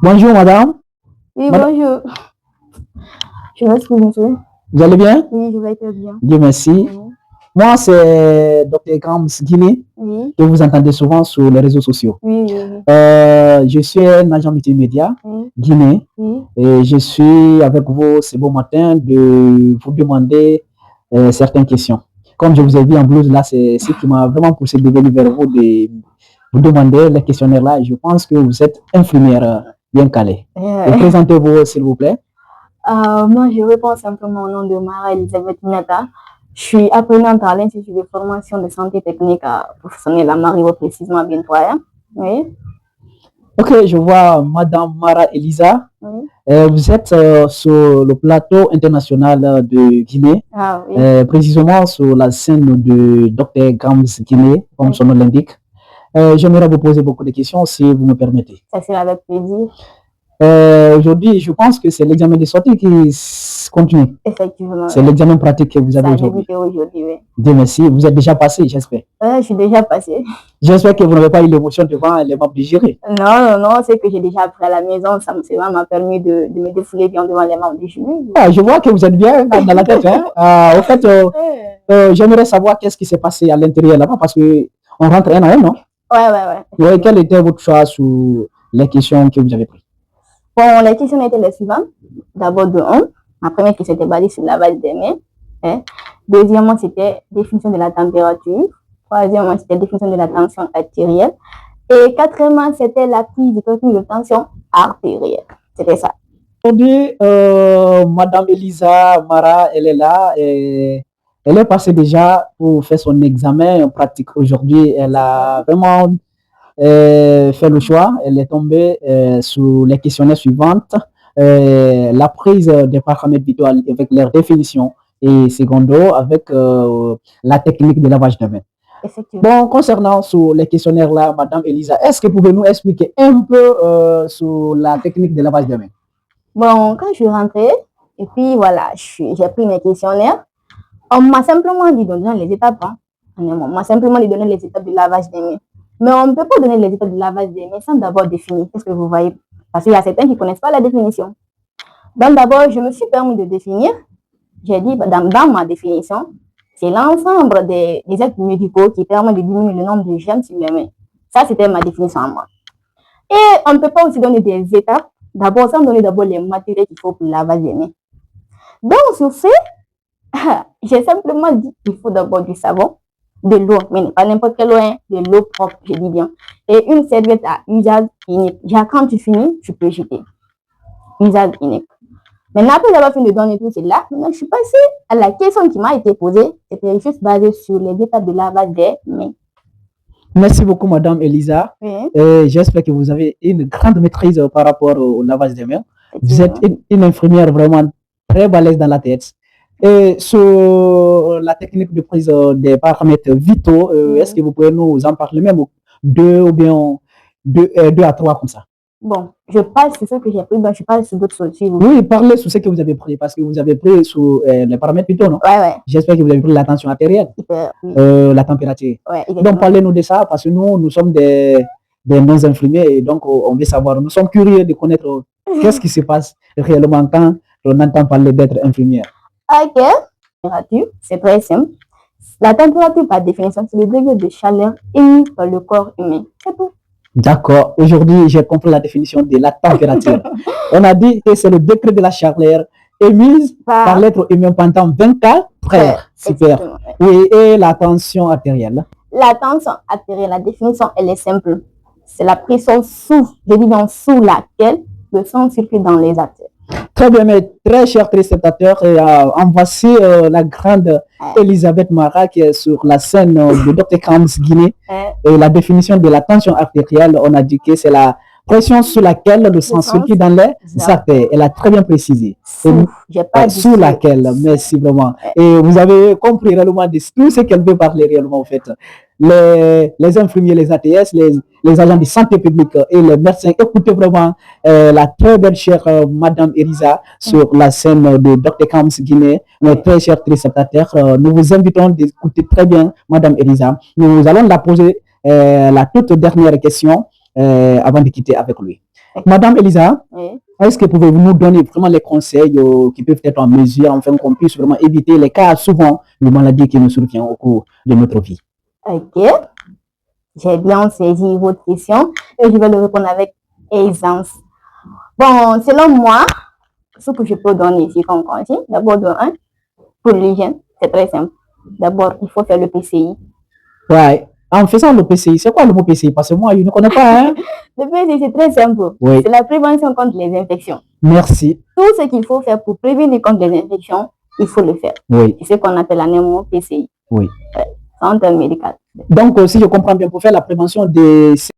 Bonjour madame. Oui, Madame, bonjour. Je m'excuse, monsieur. vous allez bien? Oui, je vais très bien. Dieu merci. Oui, Moi, c'est Dr. Grams Guinée, oui, que vous entendez souvent sur les réseaux sociaux. oui, oui, Je suis un agent multimédia oui, guinéen oui, et je suis avec vous ce beau matin de vous demander certaines questions. Comme je vous ai vu en blouse là, c'est ce qui m'a vraiment poussé de venir vers vous, de vous demander les questionnaires là. Je pense que vous êtes infirmière bien calée. oui. Et présentez-vous s'il vous plaît. Moi, je réponds simplement au nom de Mara Elisabeth Minata. Je suis apprenante à l'Institut de formation de santé technique professionnelle à Mario, précisément à Bintoya. Oui, Ok, je vois Madame Mara Elisa. oui. Vous êtes sur le plateau international de Guinée, Ah oui, précisément sur la scène de Dr. Grams Guinée, comme oui. son nom l'indique. J'aimerais vous poser beaucoup de questions si vous me permettez. Ça sera avec plaisir. Aujourd'hui, je pense que c'est l'examen de sortie qui continue. Effectivement, C'est oui. l'examen pratique que vous avez Ça a aujourd'hui. débuté aujourd'hui, oui. Dieu merci. Vous êtes déjà passé, j'espère. Je suis déjà passée. J'espère que vous n'avez pas eu l'émotion devant les membres du jury. Non, non, non, c'est que j'ai déjà appris à la maison. Ça m'a permis de me défouler bien devant les membres du jury. Ah, je vois que vous êtes bien dans la tête. Hein? Au fait, j'aimerais savoir qu'est-ce qui s'est passé à l'intérieur là-bas parce que on rentre un à un, non? Ouais. Oui, quel était votre choix sur les questions que vous avez prises? Bon, les questions étaient les suivantes. D'abord, de 1. Ma première question était basée sur le lavage des mains. Hein. Deuxièmement, c'était définition de la température. Troisièmement, c'était définition de la tension artérielle. Et quatrièmement, c'était la prise de technique de tension artérielle. C'était ça. Aujourd'hui, Madame Elisa Mara, elle est là. Et elle est passée déjà pour faire son examen pratique aujourd'hui. Elle a vraiment fait le choix. Elle est tombée sur les questionnaires suivantes. La prise des paramètres vitaux avec leur définition et secondo avec la technique de lavage de main. Bon, concernant sur les questionnaires là, Madame Elisa, est-ce que vous pouvez nous expliquer un peu sur la technique de lavage de main? Bon, quand je suis rentrée, et puis voilà, j'ai pris mes questionnaires, on m'a simplement dit de donner les étapes. Hein. On m'a simplement dit de donner les étapes du lavage des mains. Mais on ne peut pas donner les étapes du lavage des mains sans d'abord définir. Qu'est-ce que vous voyez? Parce qu'il y a certains qui ne connaissent pas la définition. Donc d'abord, je me suis permis de définir. J'ai dit, dans ma définition, c'est l'ensemble des actes médicaux qui permettent de diminuer le nombre de germes sur les mains. Ça, c'était ma définition à moi. Et on ne peut pas aussi donner des étapes, d'abord sans donner d'abord les matériaux qu'il faut pour laver les mains. Donc, sur ce, j'ai simplement dit qu'il faut d'abord du savon, de l'eau, mais pas n'importe quelle eau, hein, de l'eau propre, je dis bien, et une serviette à usage unique. Quand tu finis, tu peux jeter. Usage unique. Maintenant, après avoir fini de donner tout cela, je suis passée à la question qui m'a été posée. C'était juste basé sur les étapes de lavage des mains. Merci beaucoup, Madame Elisa. Oui. J'espère que vous avez une grande maîtrise par rapport au lavage des mains. Vous êtes une infirmière vraiment très balèze dans la tête. Et sur la technique de prise des paramètres vitaux, est-ce que vous pouvez nous en parler même deux ou bien deux à trois comme ça? Bon, je parle sur ce que j'ai pris, je parle sur d'autres choses. Oui, parlez sur ce que vous avez pris, parce que vous avez pris sur les paramètres vitaux, non? Ouais. J'espère que vous avez pris la tension artérielle, la température. Ouais, donc, parlez-nous de ça, parce que nous sommes des non-infirmiers, et donc on veut savoir, nous sommes curieux de connaître qu'est-ce qui se passe réellement quand on entend parler d'être infirmière. Ok, température, c'est très simple. La température, par définition, c'est le degré de chaleur émis par le corps humain. C'est tout. D'accord. Aujourd'hui, j'ai compris la définition de la température. On a dit que c'est le degré de la chaleur émise par l'être humain pendant 24 heures. Super. Oui, et la tension artérielle. La tension artérielle, la définition, elle est simple. C'est la pression sous laquelle le sang circule dans les artères. Très bien, mes très chers téléspectateurs, en voici la grande Elisabeth Mara qui est sur la scène de Dr. Grams Guinée. Et la définition de la tension artérielle, on a dit que c'est la pression sous laquelle le sang circule dans les artères. Elle a très bien précisé. Sous laquelle, merci vraiment. Et vous avez compris réellement de tout ce qu'elle veut parler réellement, en fait. Les infirmiers, les ATS, les agents de santé publique et les médecins. Écoutez vraiment la très belle chère Madame Elisa sur la scène de Dr. Grams Guinée. Mes très chers téléspectateurs, nous vous invitons d'écouter très bien Madame Elisa. Nous allons la poser la toute dernière question avant de quitter avec lui. Madame Elisa, Oui. est-ce que pouvez-vous nous donner vraiment les conseils qui peuvent être en mesure, afin qu'on puisse vraiment éviter les cas souvent de maladies qui nous surviennent au cours de notre vie? Ok, j'ai bien saisi votre question et je vais le répondre avec aisance. Bon, selon moi, ce que je peux donner ici comme conseil, d'abord de un, pour l'hygiène, c'est très simple. D'abord, il faut faire le PCI. Ouais. En faisant le PCI, c'est quoi le mot PCI? Parce que moi, je ne connais pas. Hein? Le PCI, c'est très simple. Oui. C'est la prévention contre les infections. Merci. Tout ce qu'il faut faire pour prévenir contre les infections, il faut le faire. Oui. C'est ce qu'on appelle un PCI. Oui. C'est un terme médical. Donc, si je comprends bien, pour faire la prévention des